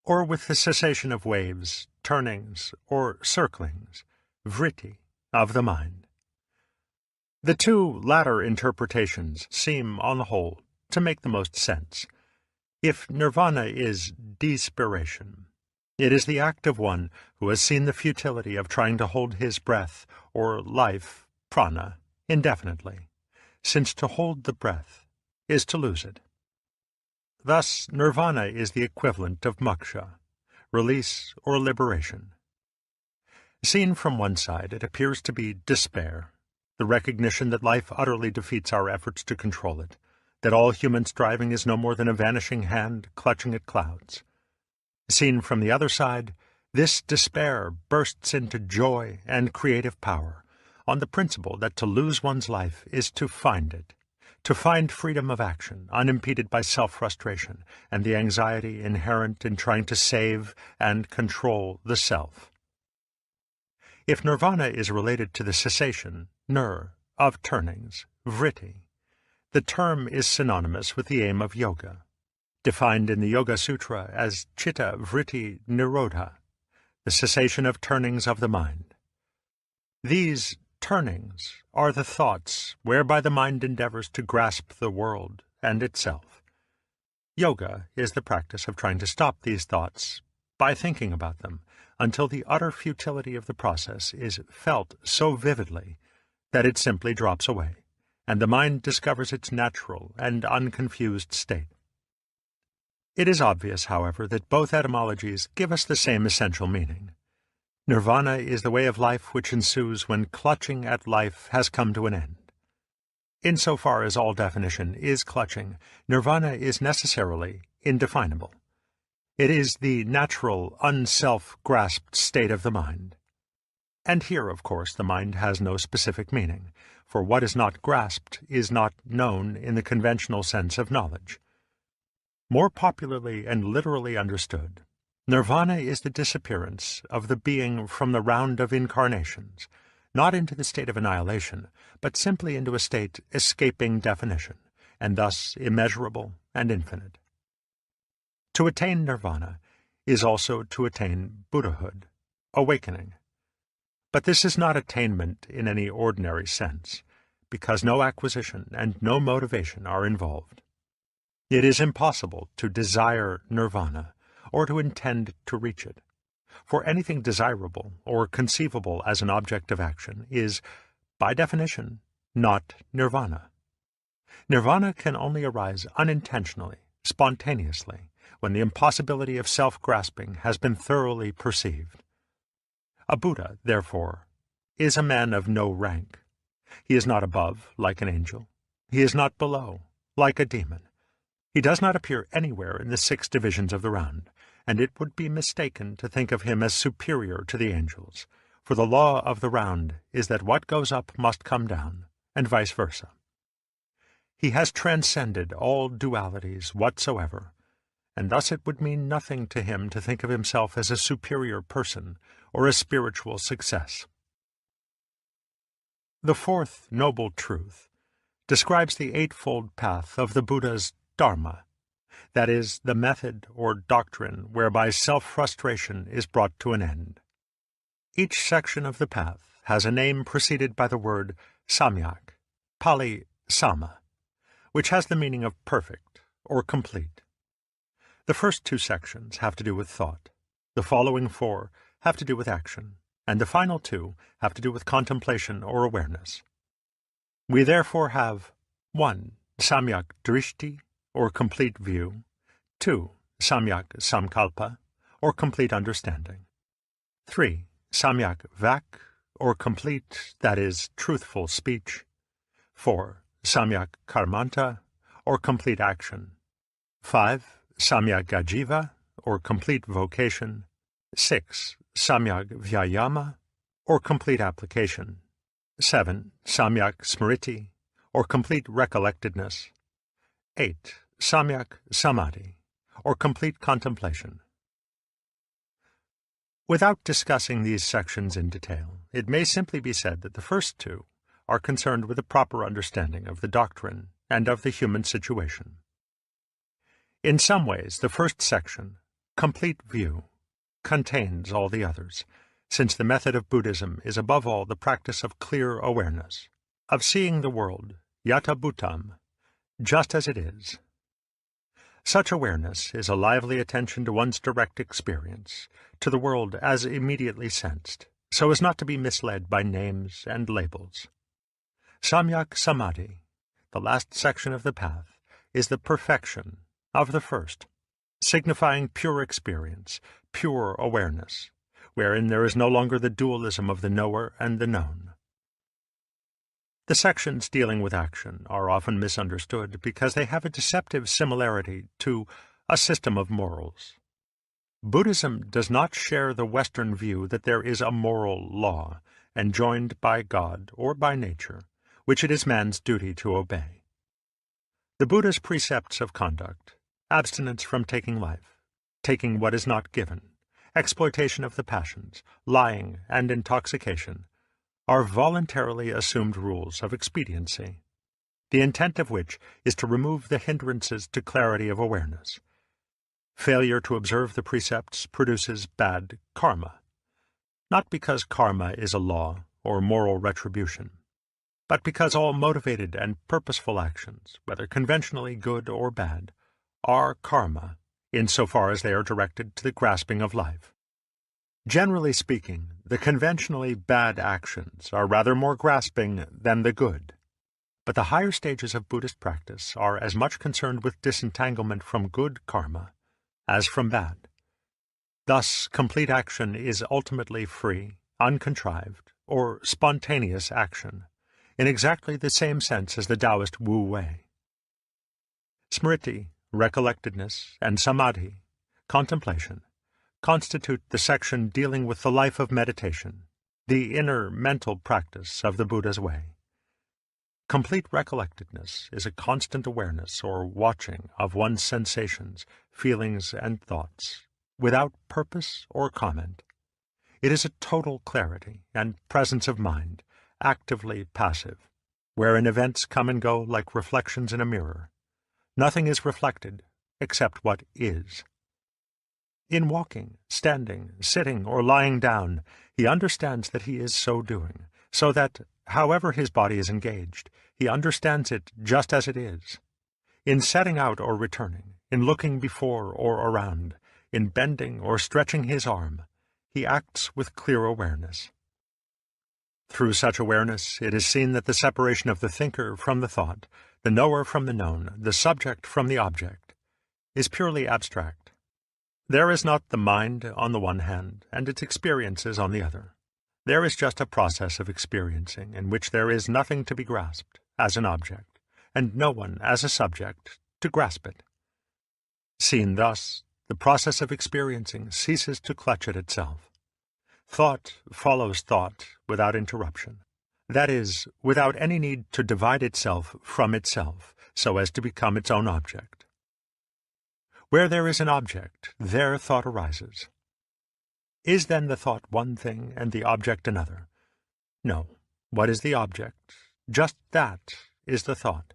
or with the cessation of waves, turnings, or circlings, vritti, of the mind. The two latter interpretations seem, on the whole, to make the most sense. If nirvana is despiration, it is the act of one who has seen the futility of trying to hold his breath, or life, prana, indefinitely, since to hold the breath is to lose it. Thus, nirvana is the equivalent of moksha, release, or liberation. Seen from one side, it appears to be despair, the recognition that life utterly defeats our efforts to control it, that all human striving is no more than a vanishing hand clutching at clouds. Seen from the other side, this despair bursts into joy and creative power, on the principle that to lose one's life is to find it, to find freedom of action, unimpeded by self-frustration and the anxiety inherent in trying to save and control the self. If nirvana is related to the cessation, of turnings, vritti, the term is synonymous with the aim of yoga, defined in the Yoga Sutra as chitta vritti nirodha, the cessation of turnings of the mind. These turnings are the thoughts whereby the mind endeavors to grasp the world and itself. Yoga is the practice of trying to stop these thoughts by thinking about them until the utter futility of the process is felt so vividly that it simply drops away, and the mind discovers its natural and unconfused state. It is obvious, however, that both etymologies give us the same essential meaning. Nirvana is the way of life which ensues when clutching at life has come to an end. Insofar as all definition is clutching, nirvana is necessarily indefinable. It is the natural, unself-grasped state of the mind. And here, of course, the mind has no specific meaning, for what is not grasped is not known in the conventional sense of knowledge. More popularly and literally understood, nirvana is the disappearance of the being from the round of incarnations, not into the state of annihilation, but simply into a state escaping definition, and thus immeasurable and infinite. To attain nirvana is also to attain Buddhahood, awakening. But this is not attainment in any ordinary sense, because no acquisition and no motivation are involved. It is impossible to desire nirvana, or to intend to reach it, for anything desirable or conceivable as an object of action is, by definition, not nirvana. Nirvana can only arise unintentionally, spontaneously, when the impossibility of self-grasping has been thoroughly perceived. A Buddha, therefore, is a man of no rank. He is not above, like an angel. He is not below, like a demon. He does not appear anywhere in the 6 divisions of the round, and it would be mistaken to think of him as superior to the angels, for the law of the round is that what goes up must come down, and vice versa. He has transcended all dualities whatsoever, and thus it would mean nothing to him to think of himself as a superior person or a spiritual success. The 4th noble truth describes the 8-fold path of the Buddha's Dharma, that is, the method or doctrine whereby self-frustration is brought to an end. Each section of the path has a name preceded by the word samyak, Pali sama, which has the meaning of perfect or complete. The first 2 sections have to do with thought, the following 4 have to do with action, and the final 2 have to do with contemplation or awareness. We therefore have 1. Samyak drishti, or complete view, 2. Samyak samkalpa, or complete understanding, 3. Samyak vak, or complete, that is, truthful speech, 4. Samyak karmanta, or complete action, 5. Samyak ajiva, or complete vocation, 6. Samyak vyayama, or complete application, 7. Samyak smriti, or complete recollectedness, 8. Samyak samadhi, or complete contemplation. Without discussing these sections in detail, it may simply be said that the first 2 are concerned with a proper understanding of the doctrine and of the human situation. In some ways, the first section, Complete View, contains all the others, since the method of Buddhism is above all the practice of clear awareness, of seeing the world, yata bhutam, just as it is. Such awareness is a lively attention to one's direct experience, to the world as immediately sensed, so as not to be misled by names and labels. Samyak Samadhi, the last section of the path, is the perfection of the first. signifying pure experience, pure awareness, wherein there is no longer the dualism of the knower and the known. The sections dealing with action are often misunderstood because they have a deceptive similarity to a system of morals. Buddhism does not share the Western view that there is a moral law, enjoined by God or by nature, which it is man's duty to obey. The Buddha's precepts of conduct, abstinence from taking life, taking what is not given, exploitation of the passions, lying, and intoxication, are voluntarily assumed rules of expediency, the intent of which is to remove the hindrances to clarity of awareness. Failure to observe the precepts produces bad karma, not because karma is a law or moral retribution, but because all motivated and purposeful actions, whether conventionally good or bad, are karma, insofar as they are directed to the grasping of life. Generally speaking, the conventionally bad actions are rather more grasping than the good, but the higher stages of Buddhist practice are as much concerned with disentanglement from good karma as from bad. Thus, complete action is ultimately free, uncontrived, or spontaneous action, in exactly the same sense as the Taoist Wu Wei. Smriti, recollectedness, and samadhi, contemplation, constitute the section dealing with the life of meditation, the inner mental practice of the Buddha's way. Complete recollectedness is a constant awareness or watching of one's sensations, feelings, and thoughts, without purpose or comment. It is a total clarity and presence of mind, actively passive, wherein events come and go like reflections in a mirror. Nothing is reflected except what is. In walking, standing, sitting, or lying down, he understands that he is so doing, so that, however his body is engaged, he understands it just as it is. In setting out or returning, in looking before or around, in bending or stretching his arm, he acts with clear awareness. Through such awareness, it is seen that the separation of the thinker from the thought, the knower from the known, the subject from the object, is purely abstract. There is not the mind on the one hand, and its experiences on the other. There is just a process of experiencing in which there is nothing to be grasped as an object, and no one as a subject to grasp it. Seen thus, the process of experiencing ceases to clutch at itself. Thought follows thought without interruption. That is, without any need to divide itself from itself, so as to become its own object. Where there is an object, there thought arises. Is then the thought one thing and the object another? No. What is the object? Just that is the thought.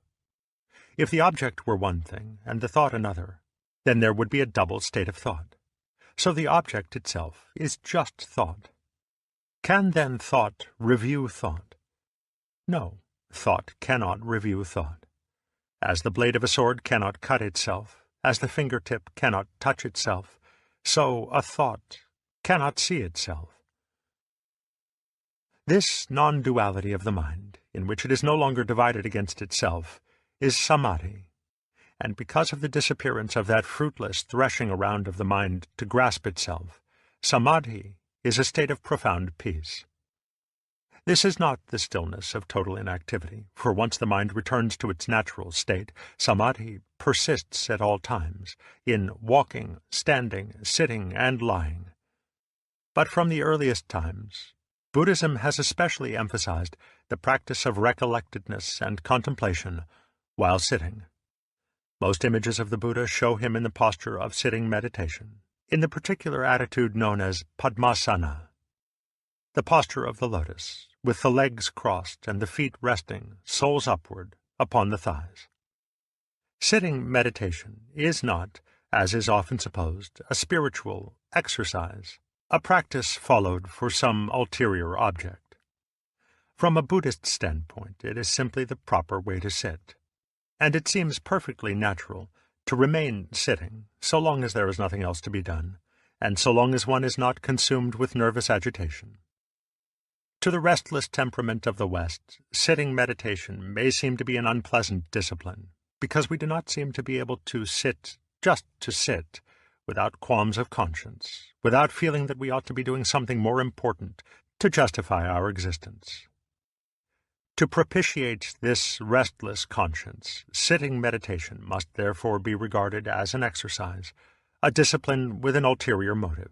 If the object were one thing and the thought another, then there would be a double state of thought. So the object itself is just thought. Can then thought review thought? No, thought cannot review thought. As the blade of a sword cannot cut itself, as the fingertip cannot touch itself, so a thought cannot see itself. This non-duality of the mind, in which it is no longer divided against itself, is samadhi, and because of the disappearance of that fruitless threshing around of the mind to grasp itself, samadhi is a state of profound peace. This is not the stillness of total inactivity, for once the mind returns to its natural state, samadhi persists at all times, in walking, standing, sitting, and lying. But from the earliest times, Buddhism has especially emphasized the practice of recollectedness and contemplation while sitting. Most images of the Buddha show him in the posture of sitting meditation, in the particular attitude known as Padmasana, the posture of the lotus, with the legs crossed and the feet resting, soles upward, upon the thighs. Sitting meditation is not, as is often supposed, a spiritual exercise, a practice followed for some ulterior object. From a Buddhist standpoint, it is simply the proper way to sit, and it seems perfectly natural to remain sitting so long as there is nothing else to be done, and so long as one is not consumed with nervous agitation. To the restless temperament of the West, sitting meditation may seem to be an unpleasant discipline, because we do not seem to be able to sit just to sit, without qualms of conscience, without feeling that we ought to be doing something more important to justify our existence. To propitiate this restless conscience, sitting meditation must therefore be regarded as an exercise, a discipline with an ulterior motive.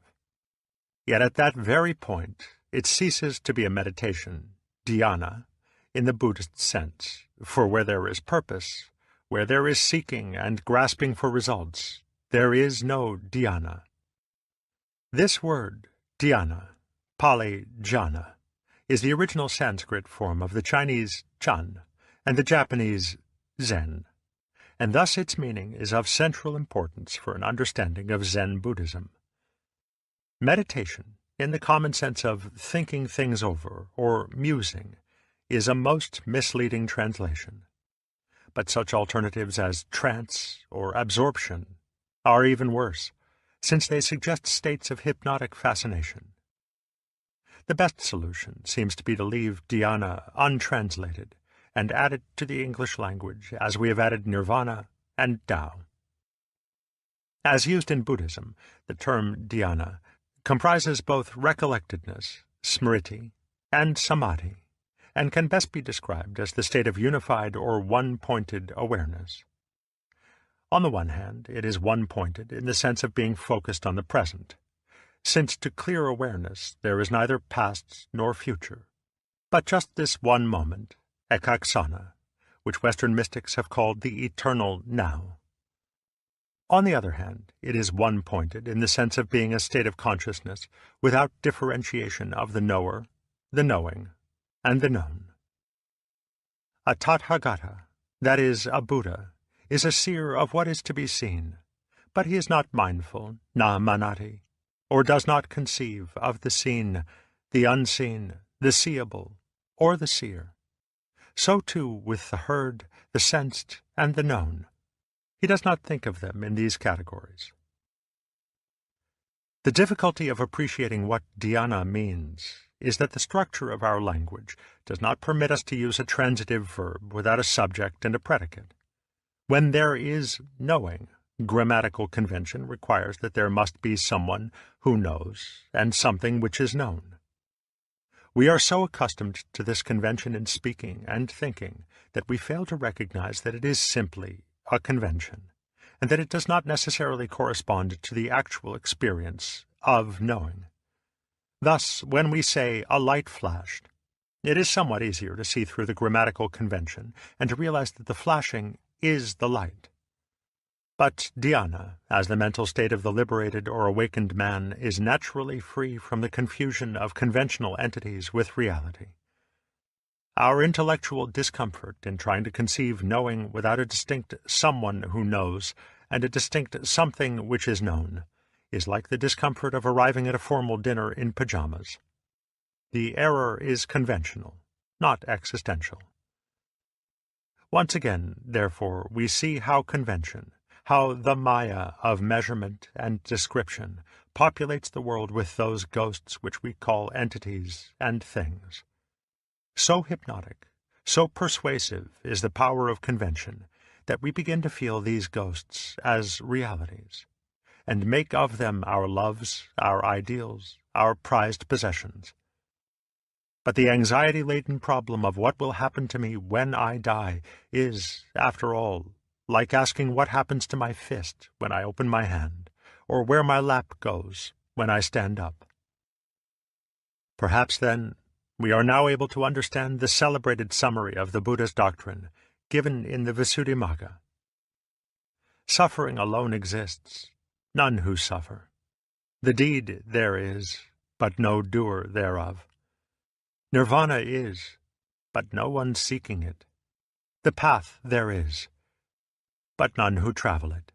Yet at that very point, it ceases to be a meditation, dhyana, in the Buddhist sense, for where there is purpose, where there is seeking and grasping for results, there is no dhyana. This word, dhyana, Pali jhana, is the original Sanskrit form of the Chinese chan and the Japanese zen, and thus its meaning is of central importance for an understanding of Zen Buddhism. Meditation, in the common sense of thinking things over or musing, is a most misleading translation. But such alternatives as trance or absorption are even worse, since they suggest states of hypnotic fascination. The best solution seems to be to leave dhyana untranslated and add it to the English language as we have added nirvana and Tao. As used in Buddhism, the term dhyana comprises both recollectedness, smriti, and samadhi, and can best be described as the state of unified or one-pointed awareness. On the one hand, it is one-pointed in the sense of being focused on the present, since to clear awareness there is neither past nor future, but just this one moment, ekaksana, which Western mystics have called the eternal now. On the other hand, it is one-pointed in the sense of being a state of consciousness without differentiation of the knower, the knowing, and the known. A Tathagata, that is, a Buddha, is a seer of what is to be seen, but he is not mindful, na manati, or does not conceive of the seen, the unseen, the seeable, or the seer. So too with the heard, the sensed, and the known. He does not think of them in these categories. The difficulty of appreciating what dhyana means is that the structure of our language does not permit us to use a transitive verb without a subject and a predicate. When there is knowing, grammatical convention requires that there must be someone who knows and something which is known. We are so accustomed to this convention in speaking and thinking that we fail to recognize that it is simply a convention, and that it does not necessarily correspond to the actual experience of knowing. Thus, when we say a light flashed, it is somewhat easier to see through the grammatical convention and to realize that the flashing is the light. But dhyana, as the mental state of the liberated or awakened man, is naturally free from the confusion of conventional entities with reality. Our intellectual discomfort in trying to conceive knowing without a distinct someone who knows and a distinct something which is known is like the discomfort of arriving at a formal dinner in pajamas. The error is conventional, not existential. Once again, therefore, we see how convention, how the maya of measurement and description populates the world with those ghosts which we call entities and things. So hypnotic, so persuasive is the power of convention that we begin to feel these ghosts as realities, and make of them our loves, our ideals, our prized possessions. But the anxiety-laden problem of what will happen to me when I die is, after all, like asking what happens to my fist when I open my hand, or where my lap goes when I stand up. Perhaps, then, we are now able to understand the celebrated summary of the Buddha's doctrine given in the Visuddhimagga. Suffering alone exists, none who suffer. The deed there is, but no doer thereof. Nirvana is, but no one seeking it. The path there is, but none who travel it.